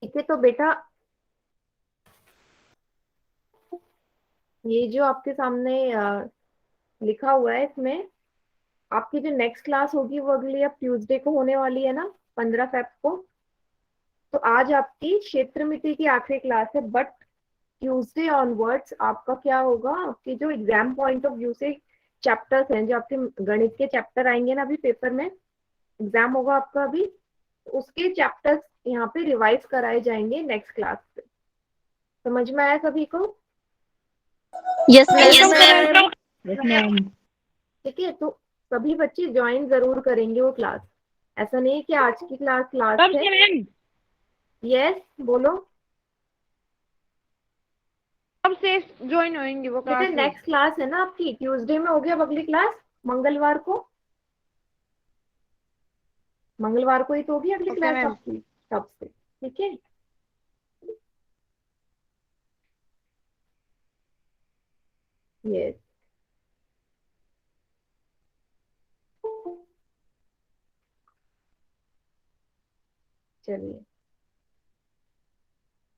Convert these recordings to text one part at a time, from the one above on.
ठीक है, तो बेटा ये जो आपके सामने लिखा हुआ है, इसमें आपकी जो नेक्स्ट क्लास होगी वो अगली अब ट्यूसडे को होने वाली है ना, 15 फेब को। तो आज आपकी क्षेत्र मिति की आखिरी क्लास है, बट ट्यूसडे ऑनवर्ड्स आपका क्या होगा, आपकी जो एग्जाम पॉइंट ऑफ व्यू से चैप्टर्स हैं, जो आपके गणित के चैप्टर आएंगे ना अभी पेपर में, एग्जाम होगा आपका अभी, उसके चैप्टर्स यहाँ पे रिवाइज कराए जाएंगे नेक्स्ट क्लास से। समझ में आया सभी को? Yes ma'am. वेलकम करें। Yes ma'am. ठीक है, तो सभी बच्चे ज्वाइन जरूर करेंगे वो क्लास। ऐसा नहीं है कि आज की क्लास कब लास्ट है। से मैम? यस, बोलो। कब से ज्वाइन होएंगे वो बेटा क्लासेस? नेक्स्ट क्लास है ना आपकी, ट्यूसडे में हो गया, अब अगली क्लास मंगलवार को। मंगलवार को ही तो होगी अगली ओके क्लास मैम। आपकी, तब से। ठीक है। यस। चलिए,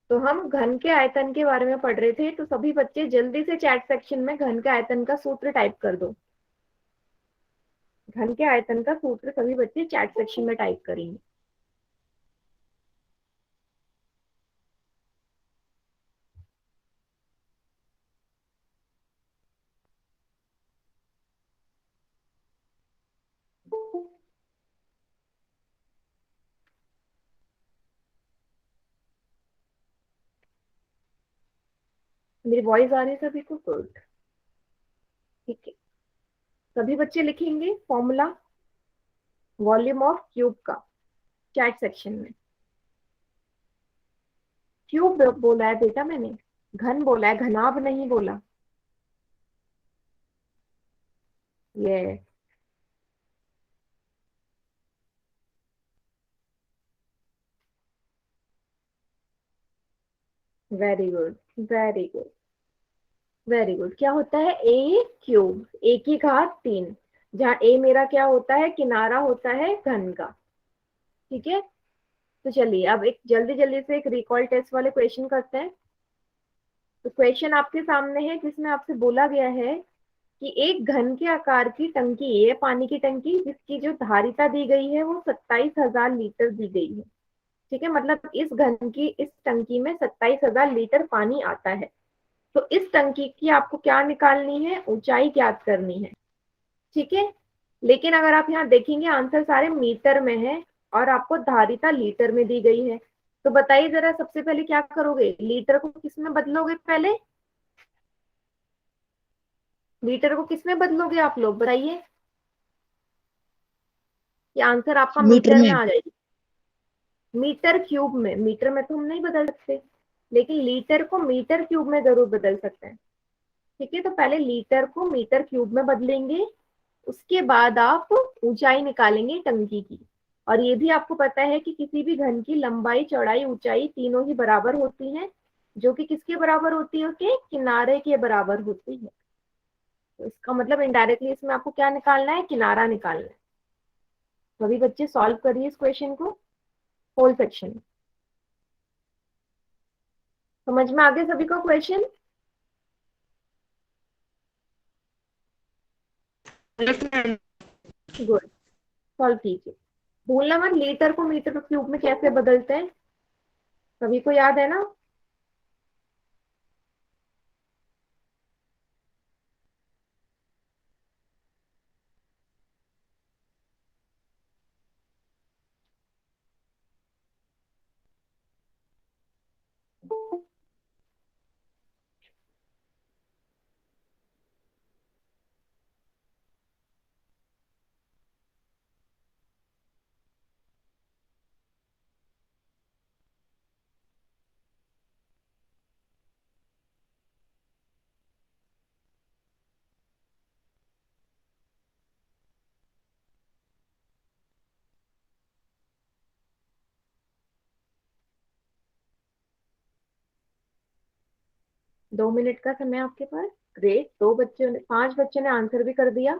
तो हम घन के आयतन के बारे में पढ़ रहे थे, तो सभी बच्चे जल्दी से चैट सेक्शन में घन के आयतन का सूत्र टाइप कर दो। घन के आयतन का सूत्र सभी बच्चे चैट सेक्शन में टाइप करेंगे। मेरी वॉइस आ रही है सभी को? गुड। ठीक है, सभी बच्चे लिखेंगे फॉर्मूला वॉल्यूम ऑफ क्यूब का चैट सेक्शन में। क्यूब बोला है बेटा मैंने, घन बोला है, घनाभ नहीं बोला। ये very good, very good, very good. क्या होता है? ए क्यूब, ए की घात 3, जहाँ ए मेरा क्या होता है, किनारा होता है घन का। ठीक है, तो चलिए अब एक जल्दी जल्दी से एक रिकॉल टेस्ट वाले क्वेश्चन करते हैं। तो क्वेश्चन आपके सामने है जिसमें आपसे बोला गया है कि एक घन के आकार की टंकी, ये पानी की टंकी, जिसकी जो धारिता दी गई है वो 27,000 लीटर दी गई है। ठीक है, मतलब इस घन की इस टंकी में 27,000 लीटर पानी आता है। तो इस टंकी की आपको क्या निकालनी है, ऊंचाई ज्ञात करनी है। ठीक है, लेकिन अगर आप यहाँ देखेंगे आंसर सारे मीटर में है और आपको धारिता लीटर में दी गई है। तो बताइए जरा, सबसे पहले क्या करोगे, लीटर को किस में बदलोगे? पहले लीटर को किस में बदलोगे आप लोग, बताइए। ये आंसर आपका मीटर मीटर में में। आ जाएगी। मीटर क्यूब में, मीटर में तो हम नहीं बदल सकते, लेकिन लीटर को मीटर क्यूब में जरूर बदल सकते हैं। ठीक है, तो पहले लीटर को मीटर क्यूब में बदलेंगे, उसके बाद आप ऊंचाई निकालेंगे टंकी की। और ये भी आपको पता है कि किसी भी घन की लंबाई चौड़ाई ऊंचाई तीनों ही बराबर होती हैं, जो कि किसके बराबर होती है, उसके किनारे के बराबर होती है। तो इसका मतलब इनडायरेक्टली इसमें आपको क्या निकालना है, किनारा निकालना है। सभी बच्चे सॉल्व करिए इस क्वेश्चन को, होल सेक्शन। समझ में आ गया सभी का क्वेश्चन? गुड, सॉल्व कीजिए। भूलना मत, लीटर को मीटर क्यूब में कैसे बदलते हैं, सभी को याद है ना? 2 मिनट का समय आपके पास। ग्रेट, 2 बच्चों ने, 5 बच्चों ने आंसर भी कर दिया।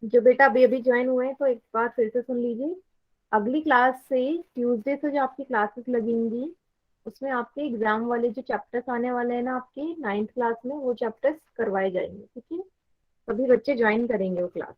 जो बेटा अभी अभी ज्वाइन हुए हैं तो एक बार फिर से सुन लीजिए। अगली क्लास से, ट्यूसडे से जो आपकी क्लासेस लगेंगी, उसमें आपके एग्जाम वाले जो चैप्टर्स आने वाले हैं ना आपके 9th क्लास में, वो चैप्टर्स करवाए जाएंगे, ठीक है। सभी बच्चे ज्वाइन करेंगे वो क्लास।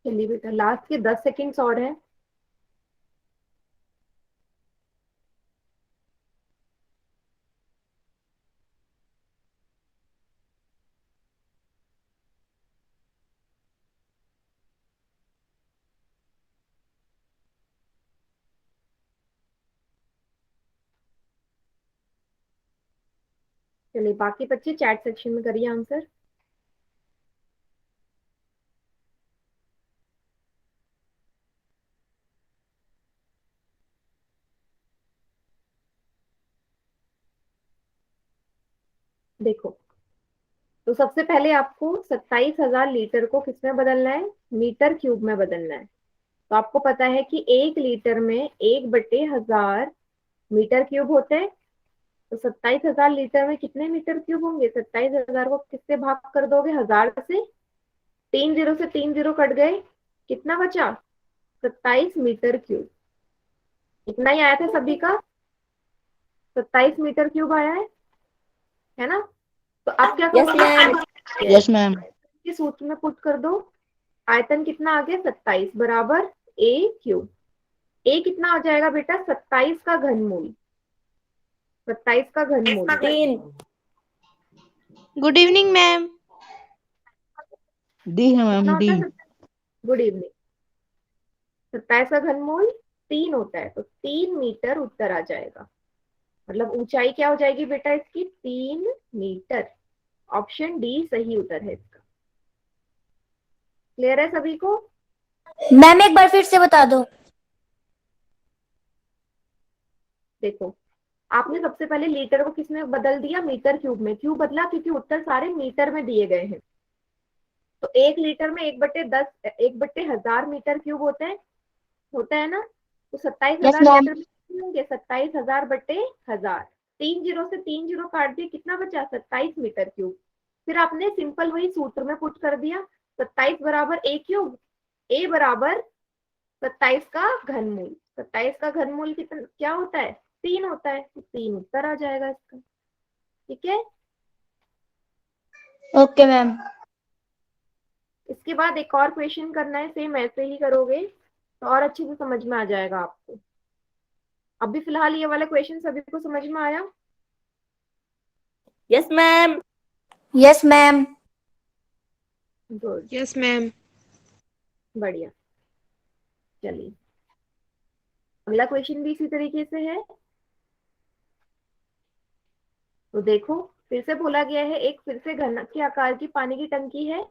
चलिए बेटा, लास्ट के 10 सेकेंड्स और हैं। चलिए, बाकी बच्चे चैट सेक्शन में करिए आंसर। देखो, तो सबसे पहले आपको 27,000 लीटर को किसमें बदलना है? मीटर क्यूब में बदलना है। तो आपको पता है कि 1 लीटर में 1/1000 मीटर क्यूब होते हैं। तो 27,000 लीटर में कितने मीटर क्यूब होंगे? 27,000 को किससे भाग कर दोगे? 1000 से। 3 जीरो से 3 जीरो कट गए, कितना बचा? 27 मीटर क्यूब। इतना ही आया था सभी का, 27 मीटर क्यूब आया है ना। तो आप क्या यस करोगे? मैम। Yes ma'am. के सूत्र में पुट कर दो। आयतन कितना आ गया? 27 बराबर ए क्यूब। ए कितना हो जाएगा बेटा? 27 का घनमूल। 27 का घनमूल 3। Good evening ma'am. डी है कितना मैम, डी। होता है? Good evening. 27 का घनमूल 3 होता है, तो 3 मीटर उत्तर आ जाएगा। मतलब ऊंचाई क्या हो जाएगी बेटा इसकी? 3 मीटर। ऑप्शन डी सही उत्तर है इसका। क्लियर है सभी को? मैम एक बार फिर से बता दो। देखो, आपने सबसे पहले लीटर को किसमें बदल दिया? मीटर क्यूब में। क्यों बदला? क्योंकि उत्तर सारे मीटर में दिए गए हैं। तो 1 लीटर में 1/10, 1/1000 मीटर क्यूब होता है ना। तो सत्ताईस यस हजार मैम। लीटर में कितने होंगे? 27,000/1000। 3 जीरो से 3 जीरो काट दिए, कितना बचा? 27 मीटर क्यूब। फिर आपने सिंपल वही सूत्र में पुट कर दिया। 27 बराबर ए क्यूब। ए बराबर 27 का घनमूल। 27 का घनमूल कितना क्या होता है? 3 होता है, तो 3 उत्तर आ जाएगा इसका। ठीक है। Okay ma'am. इसके बाद एक और क्वेश्चन करना है, सेम ऐसे ही करोगे तो और अच्छे से समझ में आ जाएगा आपको। अभी फिलहाल ये वाला क्वेश्चन सभी को समझ में आया? Yes ma'am. Yes ma'am. Good. Yes ma'am. बढ़िया। चलिए, अगला क्वेश्चन भी इसी तरीके से है। तो देखो, फिर से बोला गया है, एक फिर से घन के आकार की पानी की टंकी है।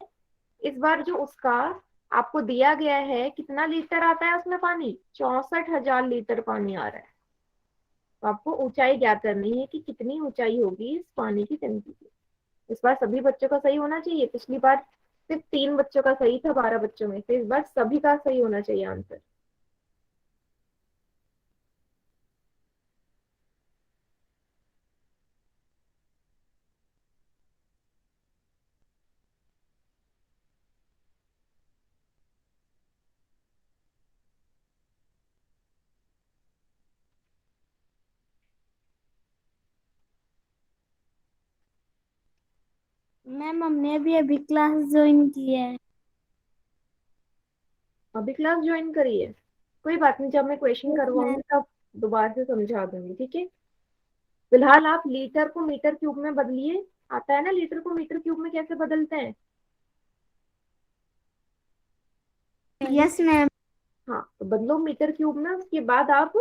इस बार जो उसका आपको दिया गया है, कितना लीटर आता है उसमें पानी? 64,000 लीटर पानी आ रहा है। तो आपको ऊंचाई ज्ञात करनी है कि कितनी ऊंचाई होगी इस पानी की टंकी की। इस बार सभी बच्चों का सही होना चाहिए। पिछली बार सिर्फ 3 बच्चों का सही था 12 बच्चों में से। इस बार सभी का सही होना चाहिए आंसर। मैम हमने अभी क्लास ज्वाइन की है। अभी क्लास ज्वाइन करी है? कोई बात नहीं, जब मैं क्वेश्चन यस मैम। करवाऊंगी तब दोबारा से समझा दूंगी, ठीक है। फिलहाल आप लीटर को मीटर क्यूब में बदलिए। आता है ना लीटर को मीटर क्यूब में कैसे बदलते हैं? Yes ma'am. हाँ, तो बदलो मीटर क्यूब में। उसके बाद आप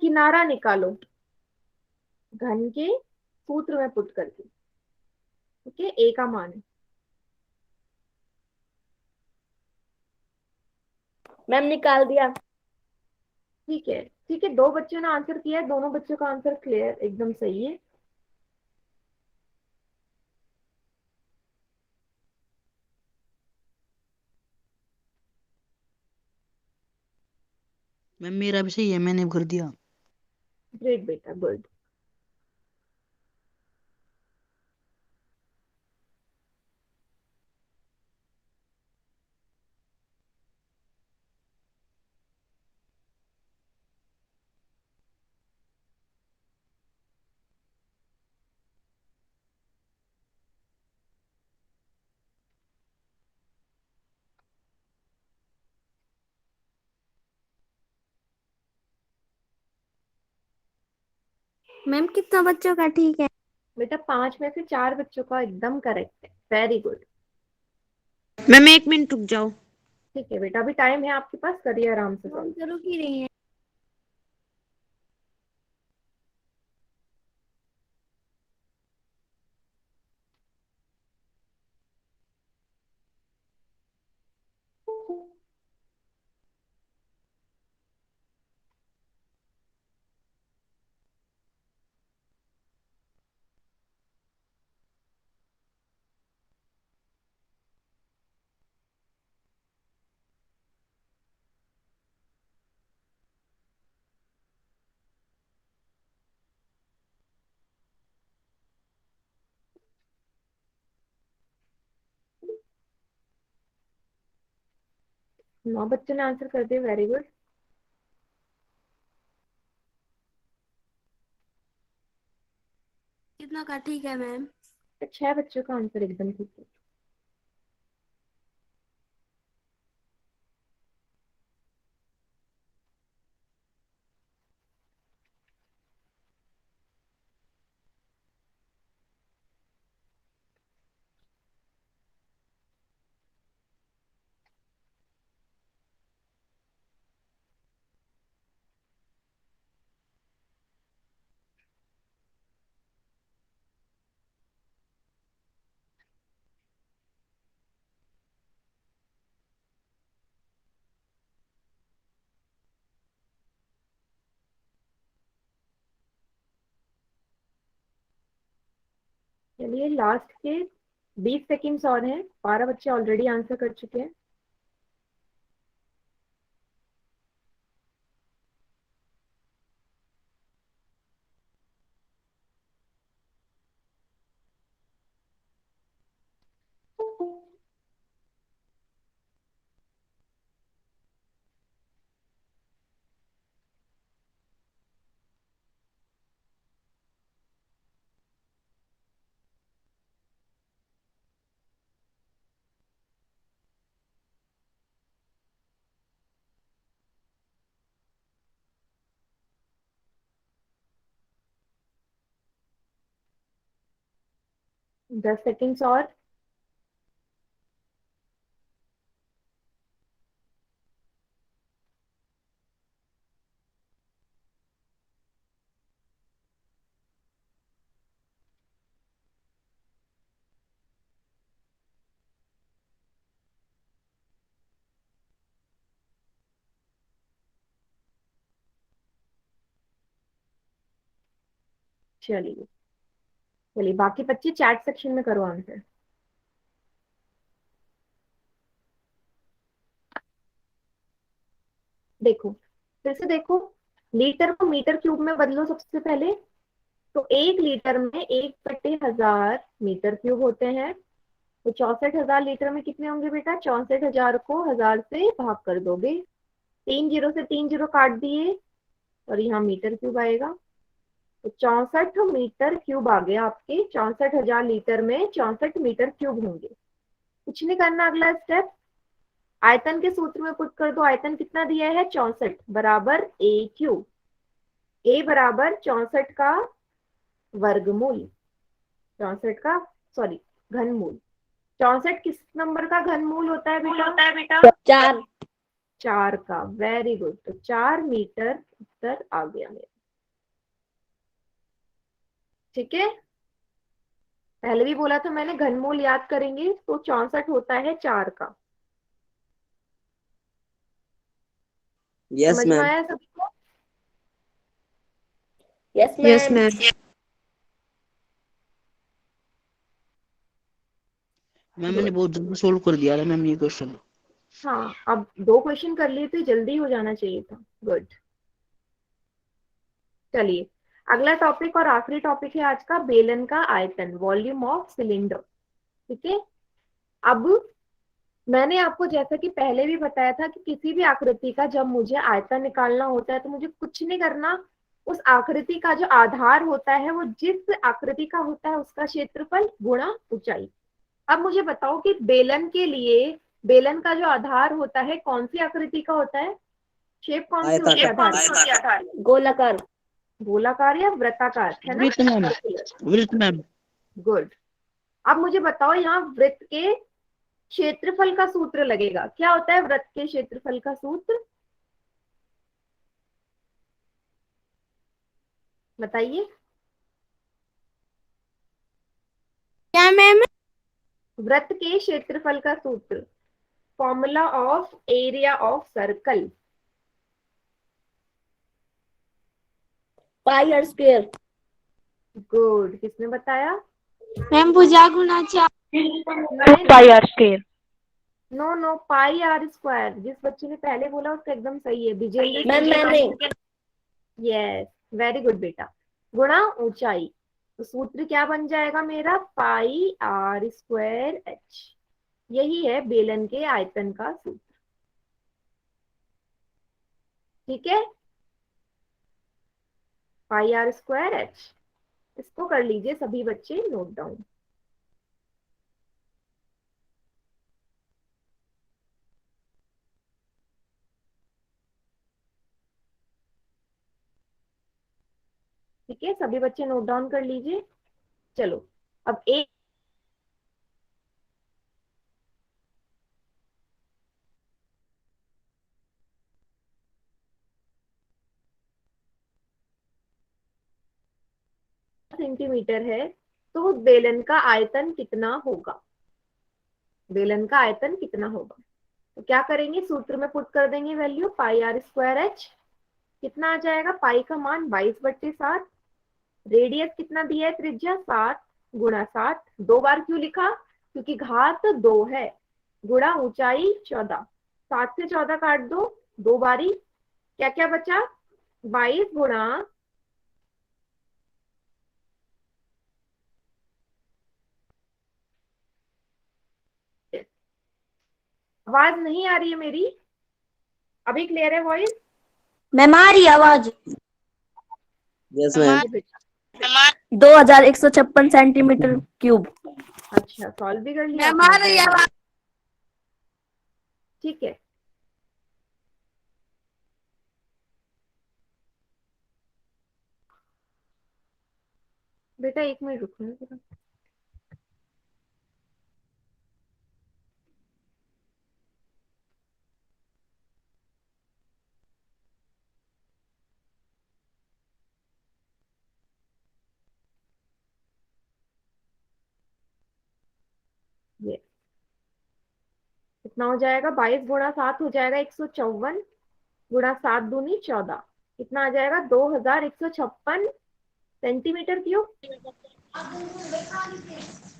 किनारा निकालो घन के सूत्र में पुट करके। ठीक है, ए का मान है। मैम निकाल दिया। ठीक है, ठीक है, दो बच्चों ने आंसर किया है, दोनों बच्चों का आंसर क्लियर एकदम सही है। मैम मेरा भी सही है, मैंने भर दिया। ग्रेट बेटा, गुड। मैम कितना बच्चों का ठीक है? बेटा 5 में से 4 बच्चों का एकदम करेक्ट है, वेरी गुड। मैम 1 मिनट रुक जाओ। ठीक है बेटा, अभी टाइम है आपके पास, करिए आराम से मैम सॉल्व। शुरू की रही है। नौ बच्चों ने आंसर कर दिया, वेरी गुड। कितना का ठीक है मैम? 6 बच्चों का आंसर एकदम ठीक है। चलिए, लास्ट के 20 सेकेंड्स और हैं, 12 बच्चे ऑलरेडी आंसर कर चुके हैं। दस सेकेंड्स और। चलिए, चलिए बाकी बच्चे चैट सेक्शन में करो आंसर। देखो, फिर से देखो, लीटर को मीटर क्यूब में बदलो सबसे पहले। तो 1 लीटर में 1/1000 मीटर क्यूब होते हैं। तो 64,000 लीटर में कितने होंगे बेटा? 64,000 को 1000 से भाग कर दोगे, 3 जीरो से 3 जीरो काट दिए, और यहाँ मीटर क्यूब आएगा। तो 64 मीटर क्यूब आ गया आपके। 64,000 लीटर में 64 मीटर क्यूब होंगे। कुछ नहीं करना, अगला स्टेप आयतन के सूत्र में पुट कर दो। आयतन कितना दिया है? 64 बराबर ए क्यूब। ए बराबर 64 का वर्गमूल, 64 का सॉरी घनमूल। 64 किस नंबर का घनमूल होता है बेटा? 4। 4 का। Very good. तो 4 मीटर उत्तर आ गया मेरा। ठीक है, पहले भी बोला था मैंने, घनमूल याद करेंगे तो 64 होता है 4 का। यस समझ में मैम। आया सबको? Yes yes ma'am. Ma'am. Ma'am मैंने बहुत जल्दी सोल्व कर दिया था मैम ये क्वेश्चन। हाँ, अब 2 क्वेश्चन कर लिए तो जल्दी हो जाना चाहिए था। गुड। चलिए, अगला टॉपिक और आखिरी टॉपिक है आज का, बेलन का आयतन, वॉल्यूम ऑफ सिलेंडर। ठीक है, अब मैंने आपको जैसा कि पहले भी बताया था कि किसी भी आकृति का जब मुझे आयतन निकालना होता है तो मुझे कुछ नहीं करना, उस आकृति का जो आधार होता है वो जिस आकृति का होता है उसका क्षेत्रफल गुणा ऊंचाई। अब मुझे बताओ कि बेलन के लिए बेलन का जो आधार होता है कौन सी आकृति का होता है? शेप कौन सी होती है आधार? गोलाकार। गोलाकार या वृत्ताकार, है ना? वृत्त मैम, वृत्त मैम। गुड। अब मुझे बताओ, यहाँ वृत्त के क्षेत्रफल का सूत्र लगेगा। क्या होता है वृत्त के क्षेत्रफल का सूत्र? बताइए। क्या मैम? वृत्त के क्षेत्रफल का सूत्र, formula of area of circle. Pi are square. Good. किसने बताया? मैम भुजा गुना 4। Pi are square. No no, pi are square. जिस बच्चे ने पहले बोला उसका एकदम सही है, विजेंद्र। मैम मैंने। यस, वेरी गुड बेटा। गुणा ऊंचाई। तो सूत्र क्या बन जाएगा मेरा? Pi are square h. यही है बेलन के आयतन का सूत्र। ठीक है, पाई आर स्क्वायर एच। इसको कर लीजिए सभी बच्चे नोट डाउन। ठीक है, सभी बच्चे नोट डाउन कर लीजिए। चलो, अब एक सेंटीमीटर है तो बेलन का आयतन कितना होगा? बेलन का आयतन कितना होगा? तो क्या करेंगे, सूत्र में पुट कर देंगे value, pi are square H. कितना आ जाएगा? पाई का मान 22/7। रेडियस कितना दिया है? त्रिज्या 7 गुणा 7। 2 बार क्यों लिखा? क्योंकि घात 2 है। गुणा ऊंचाई 14। 7 से 14 काट दो, 2 बारी। क्या क्या बचा? 22 गुणा, आवाज नहीं आ रही है मेरी? अभी क्लियर है वॉइस? मैम आ रही आवाज। Yes ma'am. 2156 centimetre cube. अच्छा, सॉल्व भी कर लिया मैम आ आपने? रही आवाज। ठीक है, बेटा 1 मिनट रुको जरा। ये कितना हो जाएगा? 22 गुणा 7 हो जाएगा 154 गुणा 7 दूनी 14। कितना आ जाएगा? 2156 सेंटीमीटर क्यूब।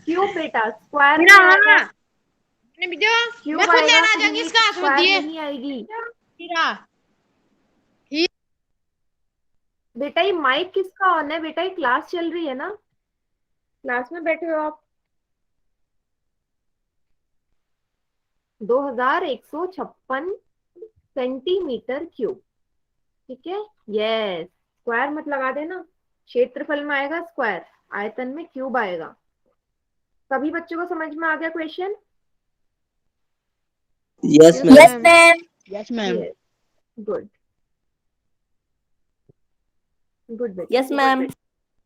क्यूब बेटा, स्क्वायर नहीं आएगा। क्यूब आएगा, स्क्वायर नहीं आएगी। बेटा ये माइक किसका ऑन है? बेटा ये क्लास चल रही है ना, क्लास में बैठे हो आप। 2156 सेंटीमीटर क्यूब। ठीक है, यस। स्क्वायर मत लगा देना, क्षेत्रफल में आएगा स्क्वायर, आयतन में क्यूब आएगा। सभी बच्चों को समझ में आ गया question? Yes, yes ma'am. Ma'am. Yes ma'am. Yes, good good बेटा। Yes ma'am.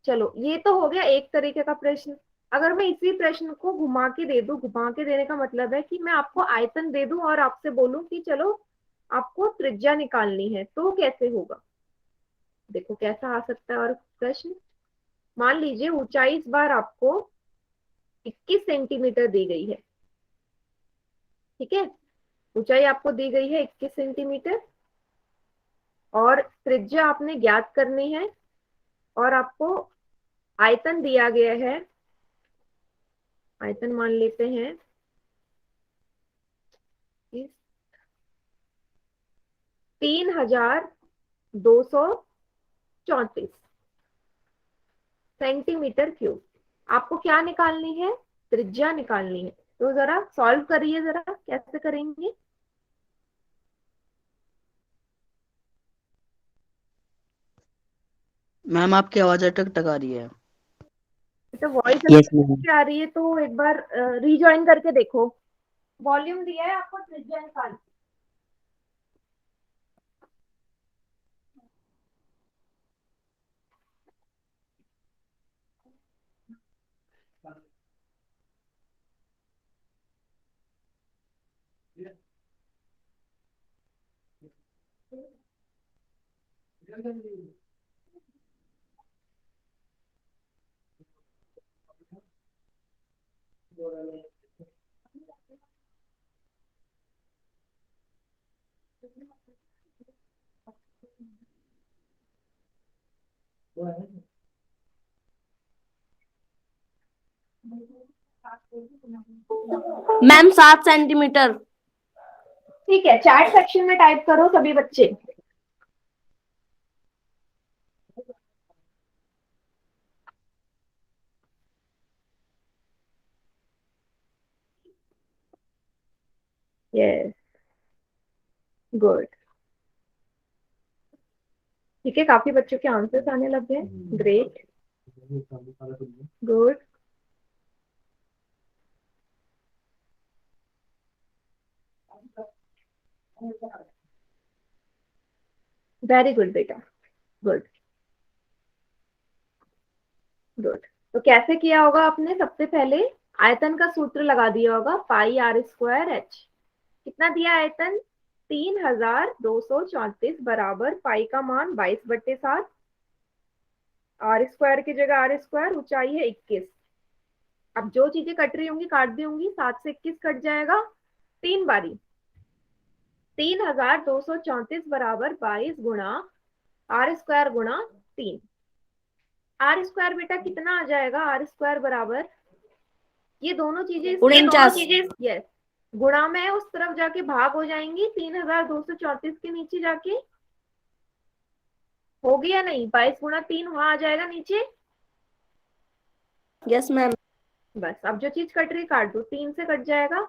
चलो ये तो हो गया एक तरीके का प्रश्न। अगर मैं इसी प्रश्न को घुमा के दे दूं, घुमा के देने का मतलब है कि मैं आपको आयतन दे दूं और आपसे बोलूं कि चलो आपको त्रिज्या निकालनी है, तो कैसे होगा? देखो कैसा आ सकता है और प्रश्न। मान लीजिए ऊंचाई इस बार आपको 21 सेंटीमीटर दी गई है, ठीक है, ऊंचाई आपको दी गई है 21 सेंटीमीटर और त्रिज्या आपने ज्ञात करनी है और आपको आयतन दिया गया है, आयतन मान लेते हैं 3234 सेंटीमीटर क्यूब। आपको क्या निकालनी है? त्रिज्या निकालनी है। तो जरा सॉल्व करिए, जरा कैसे करेंगे? मैम आपकी आवाज अटक आ रही है। तो वॉइस Yes, ma'am. आ रही है तो एक बार रीजॉइन करके देखो। वॉल्यूम दिया है आपको, त्रिज्या निकाल। Ma'am 7 centimetre. ठीक है, चैट सेक्शन में टाइप करो सभी बच्चे। Yes, good. ठीक है, काफी बच्चों के आंसर्स आने लग गए। Great, good. वेरी गुड बेटा, गुड गुड। तो कैसे किया होगा आपने? सबसे पहले आयतन का सूत्र लगा दिया होगा, पाई आर स्क्वायर एच। कितना दिया आयतन? 3234 बराबर पाई का मान 22/7, आर स्क्वायर की जगह आर स्क्वायर, ऊंचाई है 21। अब जो चीजें कट रही होंगी काट दी होंगी, 7 से 21 कट जाएगा 3 बारी। 3234 बराबर 22 गुणा आर स्क्वायर गुणा 3। आर स्क्वायर बेटा कितना आ जाएगा? आर स्क्वायर बराबर, ये दोनों चीजें, ये दोनों 49। चीजें यस गुणा में उस तरफ जाके भाग हो जाएंगी, 3234 के नीचे जाके होगी या नहीं? 22 गुणा 3 वहां आ जाएगा नीचे। Yes ma'am. बस अब जो चीज कट रही काट दो, 3 से कट जाएगा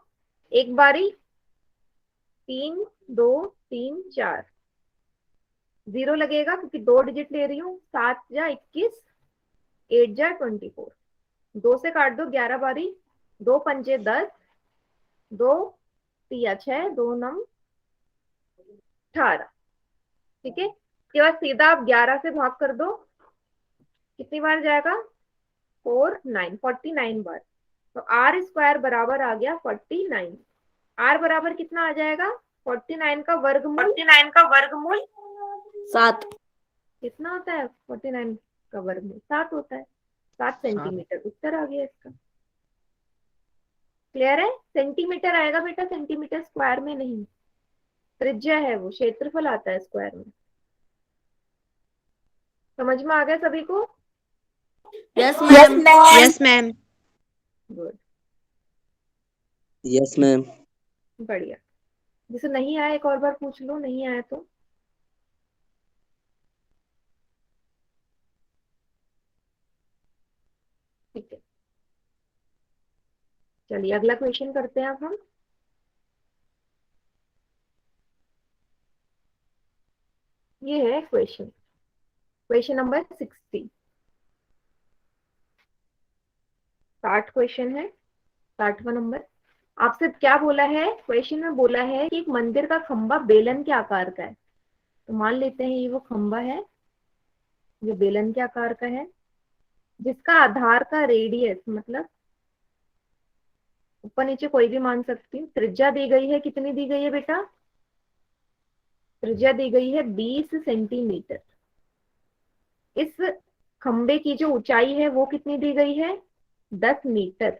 एक बारी, 3 2 3 4, जीरो लगेगा क्योंकि 2 डिजिट ले रही हूँ। 7 जा 21, 8 जा 24, 2 से काट दो 11 बारी, 2 पंजे 10, 2 तिया 6, 2 नम 18। ठीक है, इसके बाद सीधा आप 11 से भाग कर दो, कितनी बार जाएगा? 49 बार। तो आर स्क्वायर बराबर आ गया 49। आर बराबर कितना आ जाएगा? 49 का वर्गमूल 7। कितना होता है? 49 का वर्गमूल 7 होता है। 7 सेंटीमीटर उत्तर आ गया इसका। क्लियर है? सेंटीमीटर आएगा बेटा, सेंटीमीटर स्क्वायर में नहीं। त्रिज्या है वो, क्षेत्रफल आता है स्क्वायर में। समझ में आ गया सभी को? Yes ma'am. Yes ma'am. Good, Yes, ma'am. बढ़िया। जिसे नहीं आया एक और बार पूछ लो, नहीं आया तो। ठीक है, चलिए अगला क्वेश्चन करते हैं अब हम। ये है क्वेश्चन, क्वेश्चन नंबर 60। 60 क्वेश्चन है, 60वां नंबर। आपसे क्या बोला है क्वेश्चन में? बोला है कि एक मंदिर का खंबा बेलन के आकार का है। तो मान लेते हैं ये वो खंबा है जो बेलन के आकार का है, जिसका आधार का रेडियस, मतलब ऊपर नीचे कोई भी मान सकती हूँ, त्रिज्या दी गई है। कितनी दी गई है बेटा? त्रिज्या दी गई है 20 सेंटीमीटर। इस खंबे की जो ऊंचाई है वो कितनी दी गई है? 10 मीटर।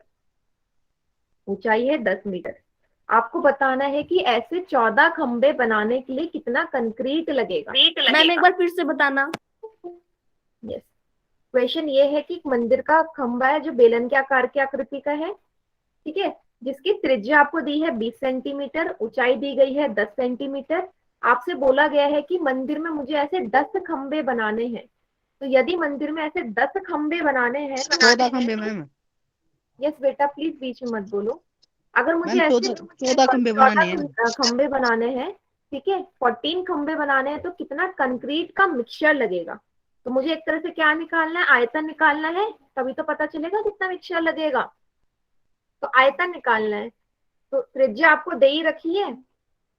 ऊंचाई है 10 मीटर। आपको बताना है कि ऐसे 14 खंबे बनाने के लिए कितना कंक्रीट लगेगा। मैम एक बार फिर से बताना। यस, क्वेश्चन ये है कि एक मंदिर का खंबा है जो बेलन के आकार की आकृति का है, ठीक है, जिसकी त्रिज्या आपको दी है 20 सेंटीमीटर, ऊंचाई दी गई है 10 सेंटीमीटर। आपसे बोला गया है कि मंदिर में मुझे ऐसे 10 खंबे बनाने हैं। तो यदि मंदिर में ऐसे 10 खंबे बनाने हैं, 14 खंबे मैम। यस बेटा प्लीज बीच में मत बोलो। अगर मुझे मैम ऐसे 14 खंबे बनाने हैं। 14 खंबे बनाने हैं, ठीक है, 14 खंबे बनाने हैं, तो कितना कंक्रीट का मिक्सचर लगेगा? तो मुझे एक तरह से क्या निकालना है? आयतन निकालना है, तभी तो पता चलेगा कितना मिक्सचर लगेगा। तो आयतन निकालना है। तो त्रिज्या आपको दे ही रखी है,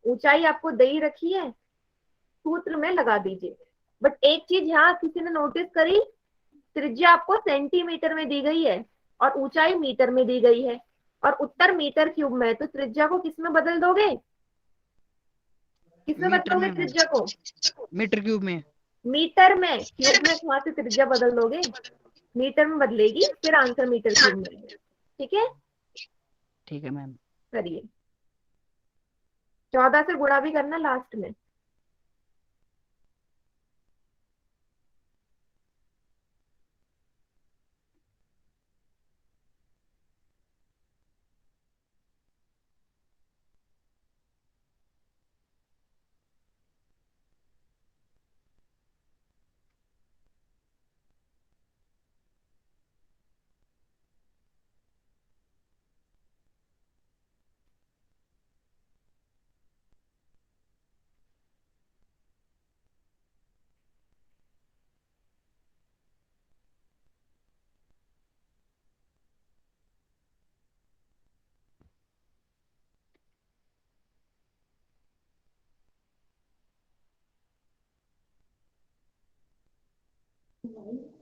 ऊंचाई आपको दे ही रखी है, सूत्र में लगा दीजिए। बट एक चीज यहाँ किसी ने नोटिस करी, त्रिज्या आपको सेंटीमीटर में दी गई है और ऊंचाई मीटर में दी गई है, और उत्तर मीटर क्यूब में है। तो त्रिज्या को किस में बदल दोगे? किस में मीटर बदलोगे में मैम। त्रिज्या को? मीटर क्यूब में। मीटर में। क्यूब में कहाँ से त्रिज्या बदल दोगे? मीटर में बदलेगी, फिर आंसर मीटर क्यूब में आएगा। ठीक है, ठीक है मैम। करिए। 14 से गुणा भी करना लास्ट में।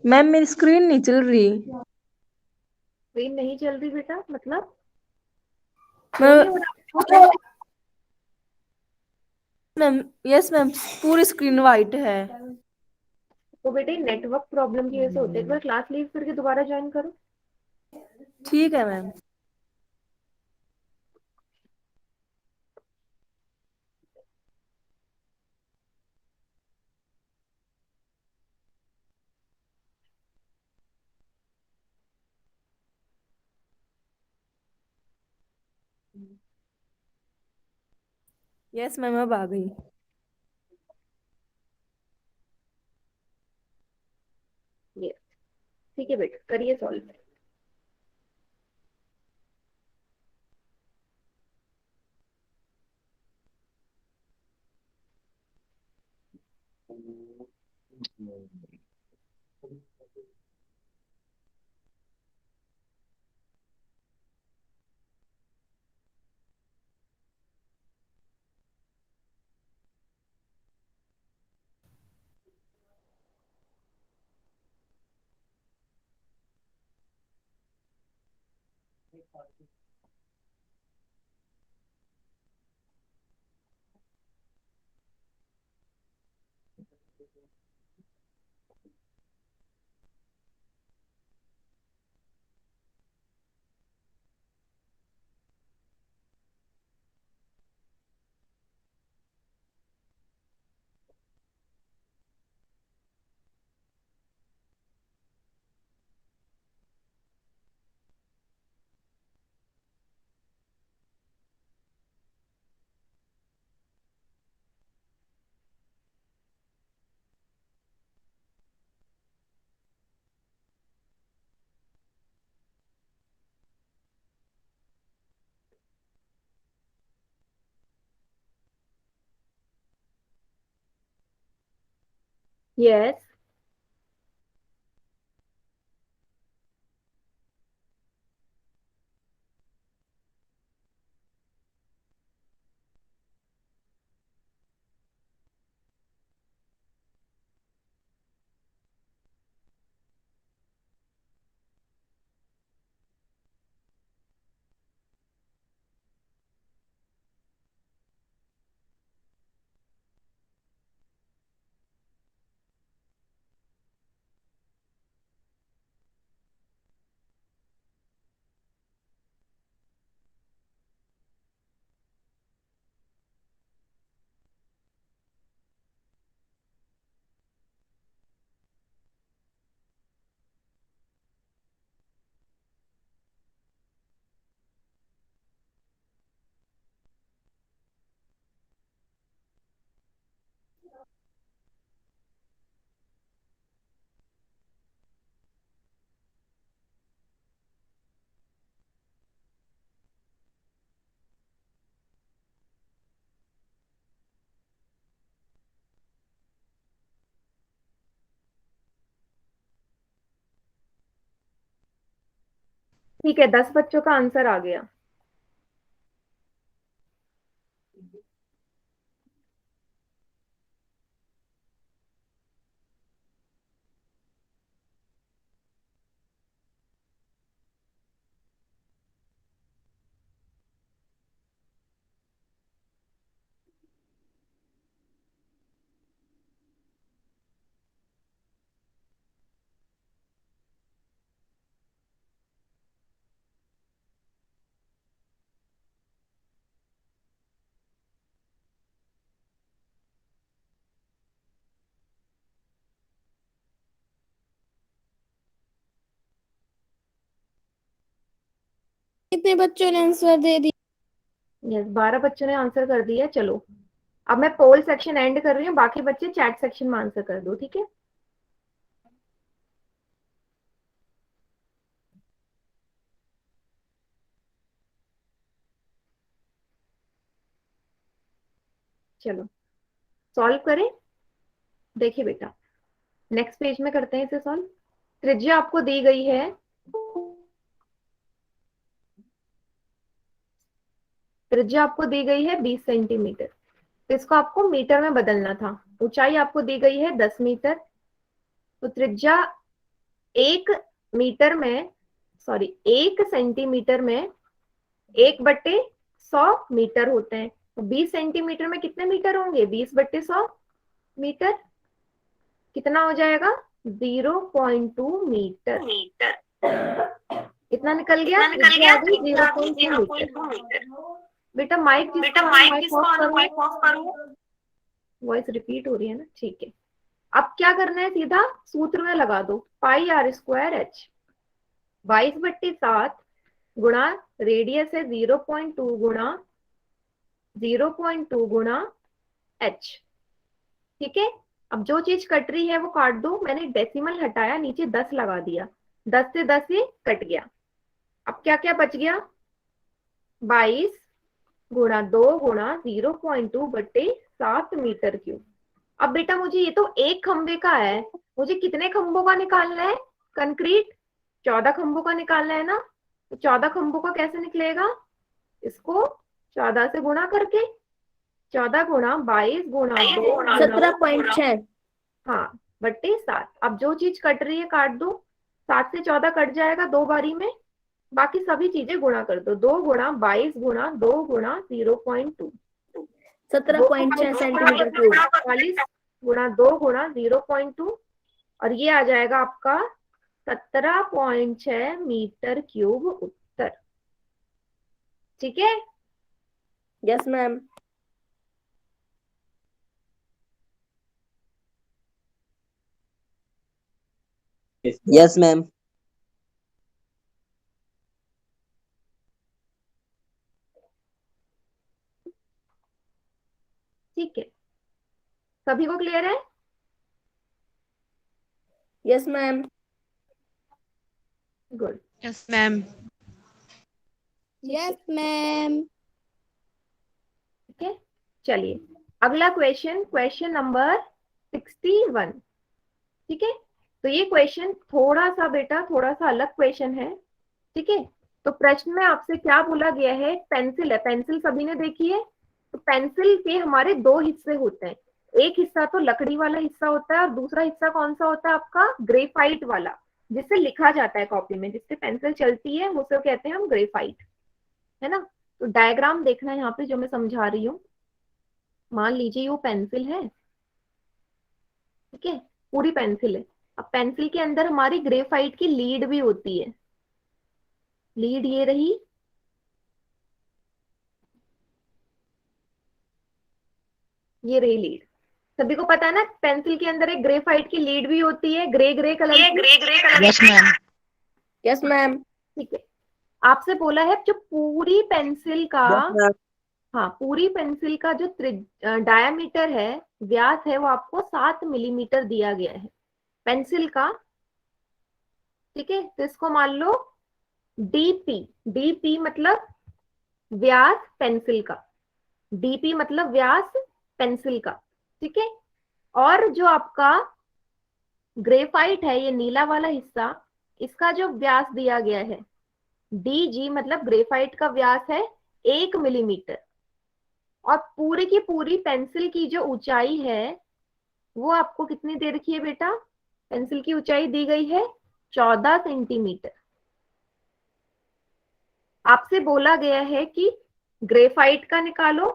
मैम मेरी स्क्रीन नहीं चल रही। स्क्रीन नहीं चल रही बेटा? मतलब क्यों नहीं हो मैम रहा? मैम यस मैम पूरी स्क्रीन वाइट है। तो बेटे नेटवर्क प्रॉब्लम की वजह से होता है। एक बार क्लास लीव करके दोबारा ज्वाइन करो। ठीक है मैम। यस मैम अब आ गई। ये ठीक है बेटा, करिए सॉल्व। यस, ठीक है, 10 बच्चों का आंसर आ गया। कितने बच्चों ने आंसर दे दिया? यस, 12 बच्चों ने आंसर कर दिया। चलो अब मैं पोल सेक्शन एंड कर रही हूँ, बाकी बच्चे चैट सेक्शन में आंसर कर दो, ठीक है। चलो सॉल्व करें। देखिए बेटा, नेक्स्ट पेज में करते हैं इसे सॉल्व। त्रिज्या आपको दी गई है, त्रिज्या आपको दी गई है 20 सेंटीमीटर। तो इसको आपको मीटर में बदलना था। ऊंचाई आपको दी गई है 10 मीटर। तो त्रिज्या 1 मीटर में, सॉरी 1 सेंटीमीटर में 1/100 मीटर होते हैं। तो 20 सेंटीमीटर में कितने मीटर होंगे? 20/100 मीटर। कितना हो जाएगा? 0.2 मीटर। इतना निकल गया। त्रिज्या आ गई 0.2 मीटर। बेटा माइक जिसको माइक ऑफ करो। वॉइस रिपीट हो रही है ना, ठीक है। अब क्या करना है, सीधा सूत्र में लगा दो, πr²h 22/7 गुणा रेडियस है 0.2 गुणा 0.2 गुणा h। ठीक है, अब जो चीज कट रही है वो काट दो। मैंने डेसिमल हटाया, नीचे 10 लगा दिया, 10 से 10 ये कट गया। अब क्या क्या बच गया? 22 गुणा 2 गुणा 0.2/7 मीटर क्यूब। अब बेटा मुझे ये तो एक खंबे का है, मुझे कितने खंभों का निकालना है? कंक्रीट 14 खंभों का निकालना है ना। तो 14 खंभों का कैसे निकलेगा? इसको 14 से गुणा करके, 14 गुणा 22 गुणा 2 17.6। हाँ /7। अब जो चीज कट रही है काट दो, 7 से 14 कट जाएगा 2 बारी में। बाकी सभी चीजें गुणा कर दो, 2 गुणा 22 गुणा 2 गुणा 0.2 17.6 सेंटीमीटर क्यूब। 40 गुणा 2 गुणा 0.2 और ये आ जाएगा आपका 17.6 मीटर क्यूब उत्तर। ठीक है, यस मैम। Yes, ma'am. ठीक है, सभी को क्लियर है? Yes ma'am. Good. Yes ma'am. Yes ma'am. ठीक है, चलिए अगला क्वेश्चन, क्वेश्चन नंबर 61। ठीक है, तो ये क्वेश्चन थोड़ा सा बेटा थोड़ा सा अलग क्वेश्चन है। ठीक है, तो प्रश्न में आपसे क्या बोला गया है? पेंसिल है, पेंसिल सभी ने देखी है। तो पेंसिल के हमारे 2 हिस्से होते हैं। एक हिस्सा तो लकड़ी वाला हिस्सा होता है और दूसरा हिस्सा कौन सा होता है आपका? ग्रेफाइट वाला, जिससे लिखा जाता है कॉपी में, जिससे पेंसिल चलती है, उसे कहते हैं हम ग्रेफाइट, है ना। तो डायग्राम देखना है यहाँ पे जो मैं समझा रही हूँ। मान लीजिए वो पेंसिल है, ठीक है, पूरी पेंसिल है। अब पेंसिल के अंदर हमारी ग्रेफाइट की लीड भी होती है। लीड ये रही, ये रही लीड। सभी को पता है ना, पेंसिल के अंदर एक ग्रेफाइट की लीड भी होती है, ग्रे ग्रे कलर की। Yes ma'am. Yes ma'am. ठीक है, आपसे बोला है जो पूरी पेंसिल का, Yes, ma'am. हाँ पूरी पेंसिल का जो डायामीटर है, व्यास है, वो आपको 7 मिलीमीटर दिया गया है पेंसिल का। ठीक है, तो इसको मान लो डीपी। डीपी मतलब व्यास पेंसिल का, डीपी मतलब व्यास पेंसिल का। ठीक है, और जो आपका ग्रेफाइट है, ये नीला वाला हिस्सा, इसका जो व्यास दिया गया है डी जी मतलब ग्रेफाइट का व्यास है 1 मिलीमीटर, और पूरी की पूरी पेंसिल की जो ऊंचाई है वो आपको कितनी दे रखी है बेटा? पेंसिल की ऊंचाई दी गई है 14 सेंटीमीटर। आपसे बोला गया है कि ग्रेफाइट का निकालो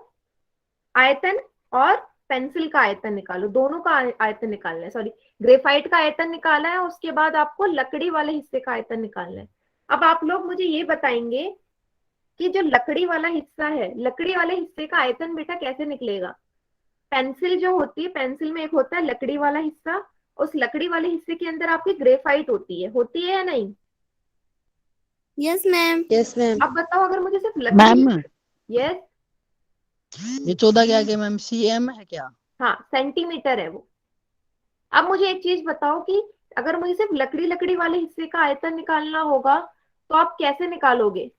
आयतन और पेंसिल का आयतन निकालो, दोनों का आयतन निकालना है। सॉरी, ग्रेफाइट का आयतन निकाला है, उसके बाद आपको लकड़ी वाले हिस्से का आयतन निकालना है। अब आप लोग मुझे ये बताएंगे कि जो लकड़ी वाला हिस्सा है, लकड़ी वाले हिस्से का आयतन बेटा कैसे निकलेगा? पेंसिल जो होती है, पेंसिल में एक होता है लकड़ी वाला हिस्सा, उस लकड़ी वाले हिस्से के अंदर आपकी ग्रेफाइट होती है या नहीं? Yes ma'am. Yes, ma'am. अब बताओ, अगर मुझे सिर्फ लकड़ी, मैम यस, ये 14 क्या क्या मैम, सीएम है क्या? हाँ सेंटीमीटर है वो। अब मुझे एक चीज बताओ कि अगर मुझे सिर्फ लकड़ी लकड़ी वाले हिस्से का आयतन निकालना होगा तो आप कैसे निकालोगे?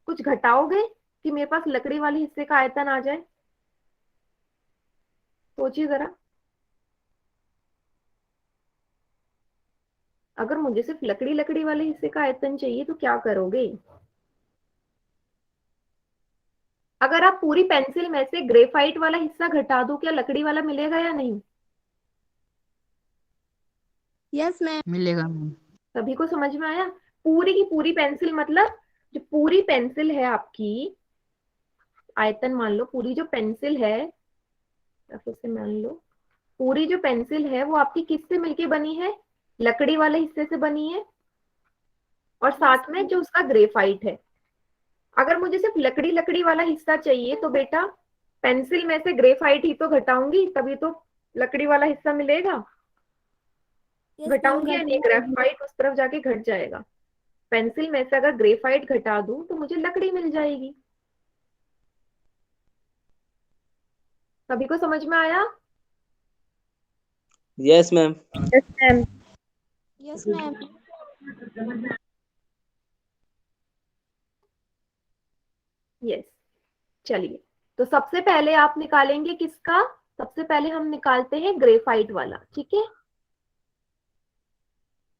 कुछ घटाओगे कि मेरे पास लकड़ी वाले हिस्से का आयतन आ जाए? सोचिए जरा, अगर मुझे सिर्फ लकड़ी लकड़ी वाले हिस्से का आयतन चाहिए तो क्या करोगे? अगर आप पूरी पेंसिल में से ग्रेफाइट वाला हिस्सा घटा दो, क्या लकड़ी वाला मिलेगा या नहीं? Yes ma'am. मिलेगा मैम। सभी को समझ में आया? पूरी की पूरी पेंसिल मतलब जो पूरी पेंसिल है आपकी, आयतन मान लो पूरी जो पेंसिल है, या फिर से मान लो पूरी जो पेंसिल है वो आपकी किससे मिलके बनी है? लकड़ी वाले हिस्से से बनी है, और साथ में जो उसका ग्रेफाइट है। अगर मुझे सिर्फ लकड़ी लकड़ी वाला हिस्सा चाहिए तो बेटा पेंसिल में से ग्रेफाइट ही तो घटाऊंगी, तभी तो लकड़ी वाला हिस्सा मिलेगा। Yes ma'am. घटाऊंगी या नहीं? ग्रेफाइट उस तरफ जाके घट जाएगा। पेंसिल में से अगर ग्रेफाइट घटा दूं तो मुझे लकड़ी मिल जाएगी। सभी को समझ में आया? Yes, ma'am. Yes ma'am. Yes ma'am. Yes, चलिए, तो सबसे पहले आप निकालेंगे किसका? सबसे पहले हम निकालते हैं ग्रेफाइट वाला, ठीक है?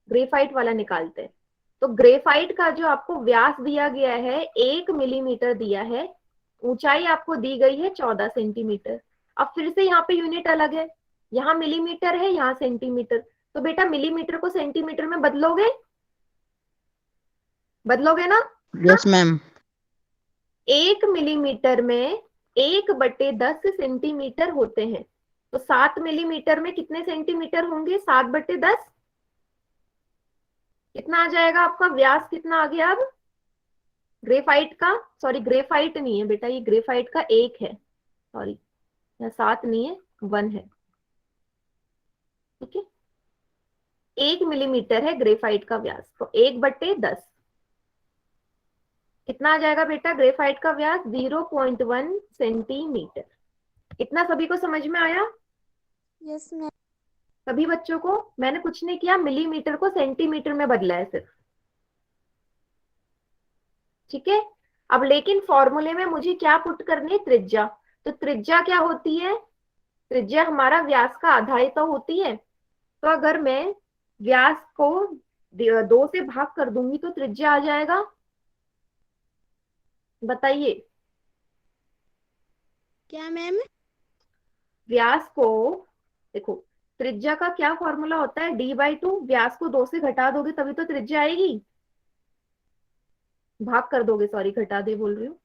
ग्रेफाइट वाला निकालते हैं। तो ग्रेफाइट का जो आपको व्यास दिया गया है 1 मिलीमीटर दिया है, ऊंचाई आपको दी गई है 14 सेंटीमीटर। अब फिर से यहाँ पे यूनिट अलग है, यहाँ मिलीमीटर है, यहाँ सेंटीमीटर। तो बेटा मिलीमीटर को सेंटीमीटर में बदलोगे? बदलोगे ना? Yes ma'am. 1 मिलीमीटर में 1/10 सेंटीमीटर होते हैं, तो 7 मिलीमीटर में कितने सेंटीमीटर होंगे? 7/10। कितना आ जाएगा आपका व्यास? कितना आ गया अब ग्रेफाइट का? सॉरी, ग्रेफाइट नहीं है बेटा, ये ग्रेफाइट का 1 है, सॉरी, यहाँ 7 नहीं है, 1 है, ठीक है? 1 मिलीमीटर है ग्रेफाइट का व्यास, तो 1/10 कितना आ जाएगा बेटा? ग्रेफाइट का व्यास 0.1 सेंटीमीटर। इतना सभी को समझ में आया? Yes ma'am. सभी बच्चों को? मैंने कुछ नहीं किया, मिलीमीटर को सेंटीमीटर में बदला है सिर्फ, ठीक है? अब लेकिन फॉर्मूले में मुझे क्या पुट करनी है? त्रिज्या। तो त्रिज्या क्या होती है? त्रिज्या हमारा व्यास का आधा ही तो होती है। तो अगर मैं व्यास को 2 से भाग कर दूंगी तो त्रिज्या आ जाएगा। बताइए। क्या मैम? व्यास को, देखो, त्रिज्या का क्या फॉर्मूला होता है? d/2। व्यास को 2 से घटा दोगे तभी तो त्रिज्या आएगी, भाग कर दोगे, सॉरी घटा दे बोल रही हूँ।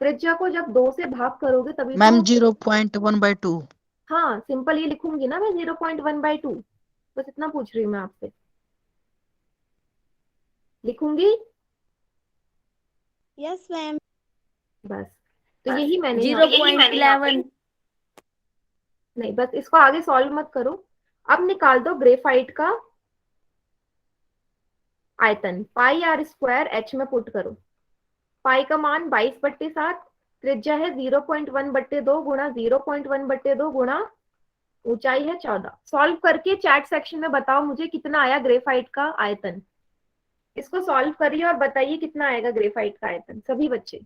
त्रिज्या को जब 2 से भाग करोगे तभी मैम तो, 0.1/2। हाँ सिंपल ये लिखूंगी ना मैं, 0.1/2। बस इतना पूछ रही हूँ मैं आपसे, लिखूंगी यस मैम। बस। तो यही मैंने यहाँ, 0.11। नहीं बस इसको आगे सॉल्व मत करो। अब निकाल दो ग्रेफाइट का आयतन, πr² h में पुट करो। पाई का मान 22/7, त्रिज्या है 0.1/2 गुणा 0.1/2 गुणा ऊंचाई है 14। सॉल्व करके चैट सेक्शन में बताओ मुझे कितना आया ग्रेफाइट का आयतन। इसको सॉल्व करिए और बताइए कितना आएगा ग्रेफाइट का आयतन, सभी बच्चे।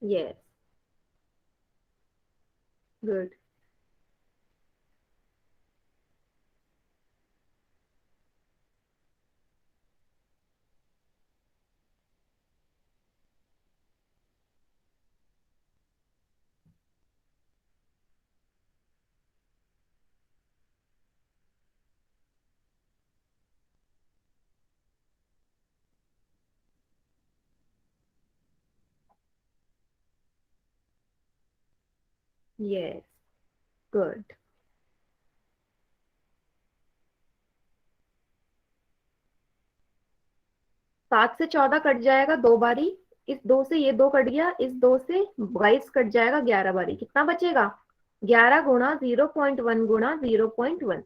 Yes, good. Yes, good. 7 से 14 कट जाएगा 2 बारी, इस 2 से ये 2 कट गया, इस 2 से 22 कट जाएगा 11 बारी, कितना बचेगा? 11 गुणा 0.1 गुणा 0.1।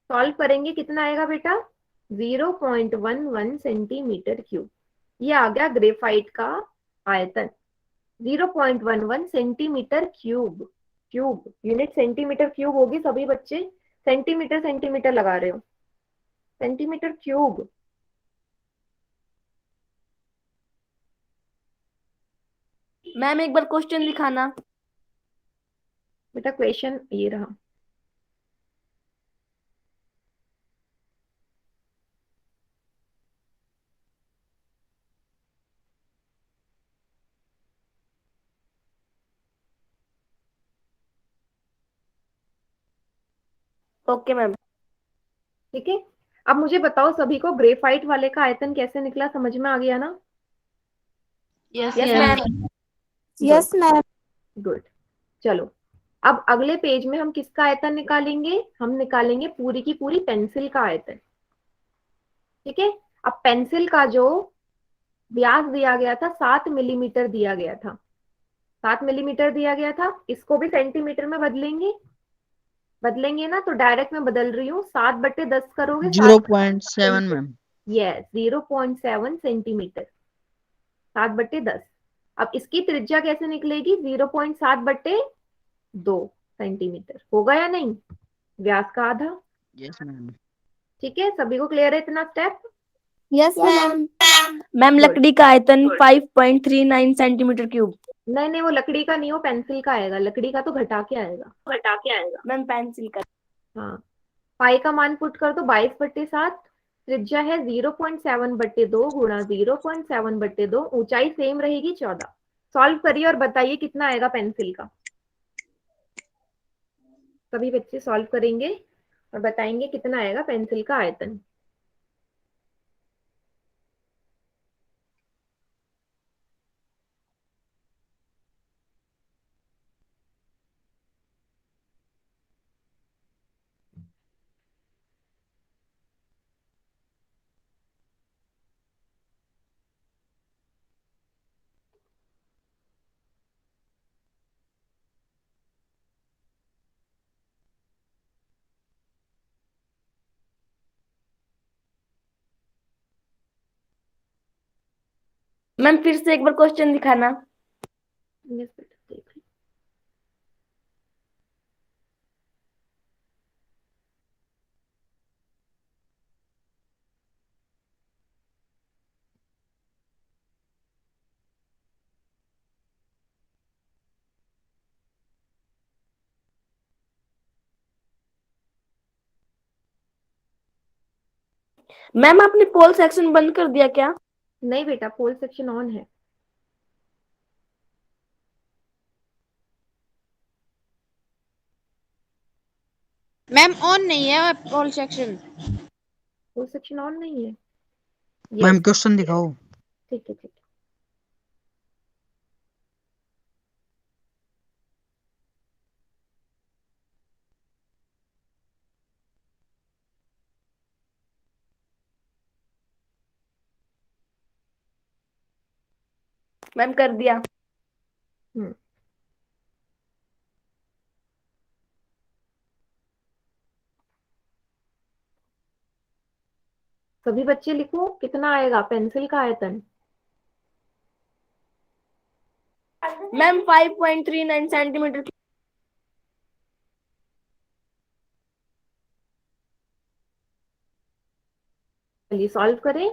सॉल्व करेंगे, कितना आएगा बेटा? 0.11 सेंटीमीटर क्यूब। ये आ गया ग्रेफाइट का आयतन, 0.11 centimetre cube. Cube unit centimetre cube होगी, सभी बच्चे सेंटीमीटर सेंटीमीटर लगा रहे हो, सेंटीमीटर क्यूब। मैम एक बार क्वेश्चन दिखाना। बेटा क्वेश्चन ये रहा। Okay ma'am. ठीक है, अब मुझे बताओ सभी को, ग्रेफाइट वाले का आयतन कैसे निकला, समझ में आ गया ना? Yes ma'am. Yes ma'am. Good. चलो, अब अगले पेज में हम किसका आयतन निकालेंगे? हम निकालेंगे पूरी की पूरी पेंसिल का आयतन। ठीक है, अब पेंसिल का जो व्यास दिया गया था 7 मिलीमीटर दिया गया था, 7 मिलीमीटर दिया गया था, इसको भी सेंटीमीटर में बदलेंगे, बदलेंगे ना? तो डायरेक्ट मैं बदल रही हूँ, 7/10 करोगे 0.7 मैम। Yes, 0.7 centimetre, 7/10। अब इसकी त्रिज्या कैसे निकलेगी? 0.7/2 सेंटीमीटर, होगा या नहीं? व्यास का आधा। Yes ma'am. ठीक है, सभी को क्लियर है इतना step? Yes ma'am. Ma'am Good. लकड़ी का आयतन 5.39 सेंटीमीटर क्यूब। नहीं नहीं, वो लकड़ी का नहीं, वो पेंसिल का आएगा, लकड़ी का तो घटा के आएगा। मैम पेंसिल का। हाँ, पाई का मान पुट कर दो, 22/7, त्रिज्या है 0.7/2 गुणा 0.7/2, ऊंचाई सेम रहेगी 14। सॉल्व करिए और बताइए कितना आएगा पेंसिल का। सभी बच्चे सॉल्व करेंगे और बताएंगे कितना आएगा पेंसिल का आयतन। मैम फिर से एक बार क्वेश्चन दिखाना। Yes, बेटा, देख लो। मैम आपने पोल सेक्शन बंद कर दिया क्या? नहीं बेटा, पोल सेक्शन ऑन है। मैम ऑन नहीं है all section. Poll section on नहीं है। मैम Yes, क्वेश्चन दिखाओ। ठीक है, ठीक है। मैम कर दिया। हम्म, सभी बच्चे लिखो कितना आएगा पेंसिल का आयतन। Ma'am 5.39 centimetre. चलिए सॉल्व करें।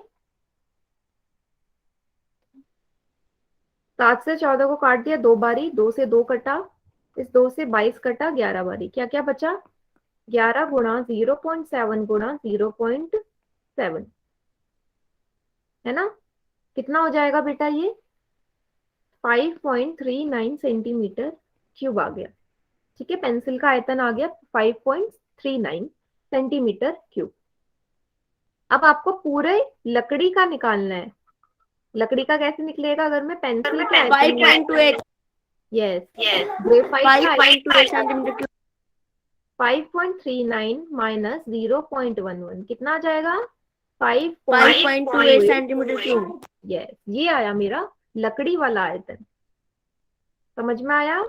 7 से 14 को काट दिया 2 बारी, 2 से 2 कटा, इस 2 से 22 कटा, 11 बारी। क्या क्या बचा? 11 गुणा 0.7 गुणा 0.7, है ना? कितना हो जाएगा बेटा ये? 5.39 सेंटीमीटर क्यूब आ गया। ठीक है, पेंसिल का आयतन आ गया 5.39 सेंटीमीटर क्यूब। अब आपको पूरे लकड़ी का निकालना है। लकड़ी का कैसे निकलेगा? अगर मैं पेंसिल के आयतन में 5.28 यस ग्रेफाइट का आयतन 5.28 सेंटीमीटर क्यूब 5.39 माइनस 0.11 कितना आ जाएगा? 5.28 5.28। Centimetre cube. यस, ये आया मेरा लकड़ी वाला आयतन। समझ में आया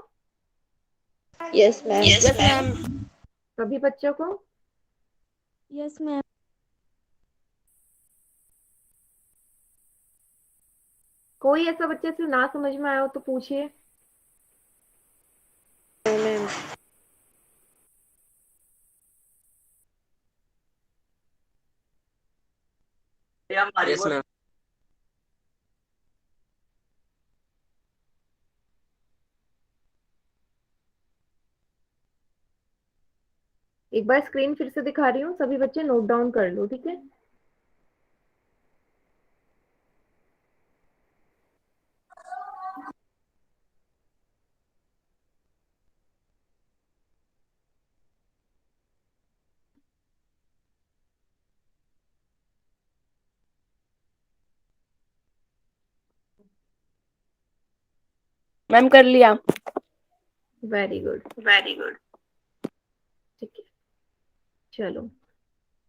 Yes, ma'am. Yes ma'am. सभी बच्चों को? Yes, ma'am. कोई ऐसा बच्चे से ना समझ में आया हो तो पूछिए। Yes, ma'am. एक बार स्क्रीन फिर से दिखा रही हूँ, सभी बच्चे नोट डाउन कर लो, ठीक है? मैम कर लिया। वेरी गुड, ठीक है। चलो,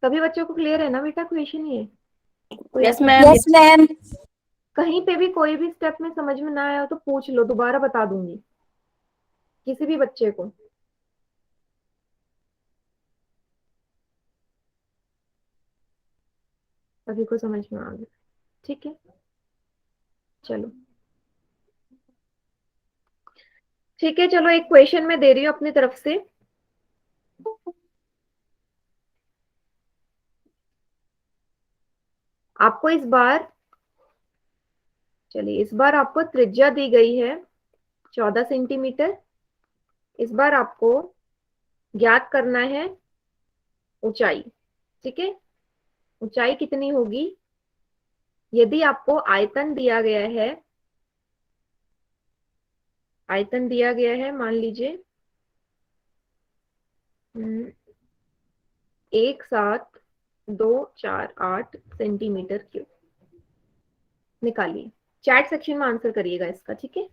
सभी बच्चों को क्लियर है ना बेटा क्वेश्चन ये? कोई यस ऐसा मैम। Yes, ma'am. कहीं पे भी कोई भी स्टेप में समझ में ना आया हो तो पूछ लो, दोबारा बता दूंगी किसी भी बच्चे को। सभी को समझ में आ गया? ठीक है, चलो ठीक है। चलो एक क्वेश्चन मैं दे रही हूँ अपनी तरफ से। आपको इस बार, चलिए इस बार आपको त्रिज्या दी गई है 14 सेंटीमीटर। इस बार आपको ज्ञात करना है ऊंचाई। ठीक है, ऊंचाई कितनी होगी? यदि आपको आयतन दिया गया है, आयतन दिया गया है मान लीजिए 1728 सेंटीमीटर क्यूब। निकालिए, चैट सेक्शन में आंसर करिएगा इसका, ठीक है?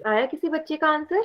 आया किसी बच्चे का आंसर?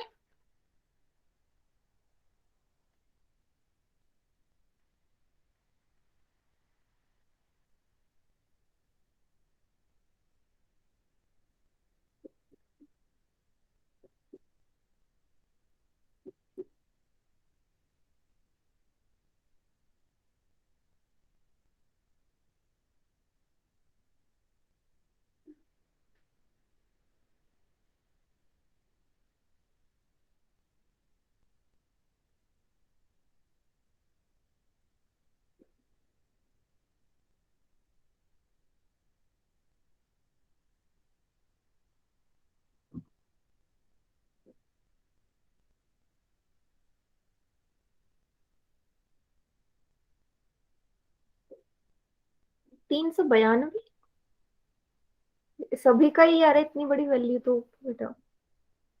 392 सभी का ही आ रहा है, इतनी बड़ी वैल्यू तो बेटा,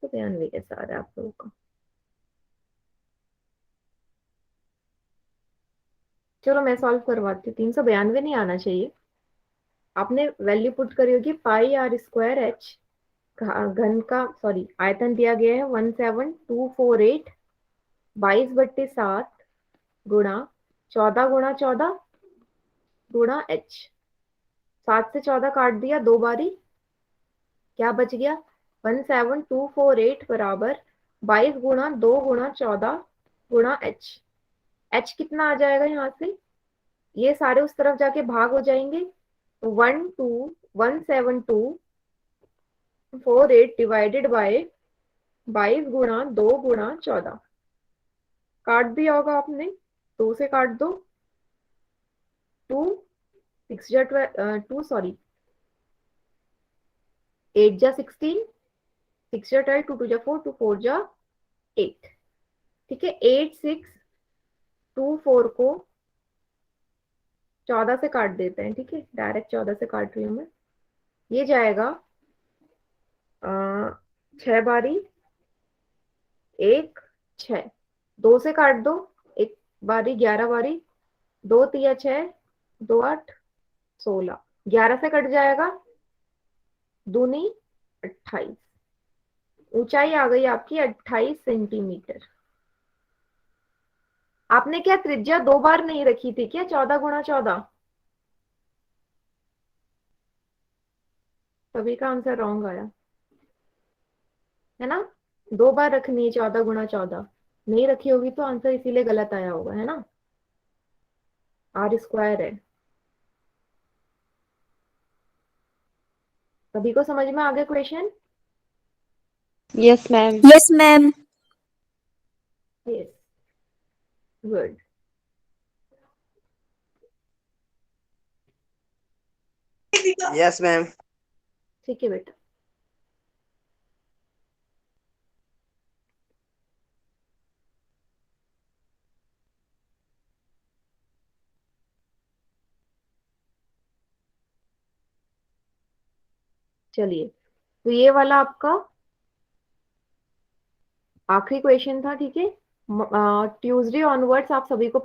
तो 92 कैसा आ रहा है आप लोगों का? चलो मैं सॉल्व करवाती हूँ। 392 नहीं आना चाहिए। आपने वैल्यू पुट करी होगी पाई आर स्क्वायर एच, घन का सॉरी आयतन दिया गया है 17248 22/7 गुणा 14 गुणा 14 गुणा एच। 7 से 14 काट दिया दो बारी, क्या बच गया 17248 बराबर 22 गुणा 2 गुणा 14 गुणा एच। एच कितना आ जाएगा यहाँ से, ये सारे उस तरफ जाके भाग हो जाएंगे। 1217248 डिवाइडेड बाय 22 गुणा 2 गुणा 14, काट दिया होगा आपने, 2 से काट दो, 2 6 जा 2 सॉरी 8 जा 16, 6 जा 12, 2 2 जा 4, 2 4 जा 8। ठीक है, 8624 को 14 से काट देते हैं। ठीक है, डायरेक्ट 14 से काट रही हूँ मैं। ये जाएगा 6 बारी 1 6, 2 से काट दो, एक बारी 11 बारी, 2 तिया 6, 2 8 16, 11 से कट जाएगा, दूनी 28। ऊंचाई आ गई आपकी 28 सेंटीमीटर। आपने क्या त्रिज्या 2 बार नहीं रखी थी क्या, 14 गुणा 14? सभी का आंसर रॉन्ग आया है ना। 2 बार रखनी है 14 गुणा 14, नहीं रखी होगी तो आंसर इसीलिए गलत आया होगा, है ना। आर स्क्वायर है। सभी को समझ में आ गया question? Yes, ma'am. Yes, ma'am. Yes, good. Yes, ma'am. ठीक है बेटा। चलिए, तो ये वाला आपका आखिरी क्वेश्चन था। ठीक है, ट्यूसडे ऑनवर्ड्स आप सभी को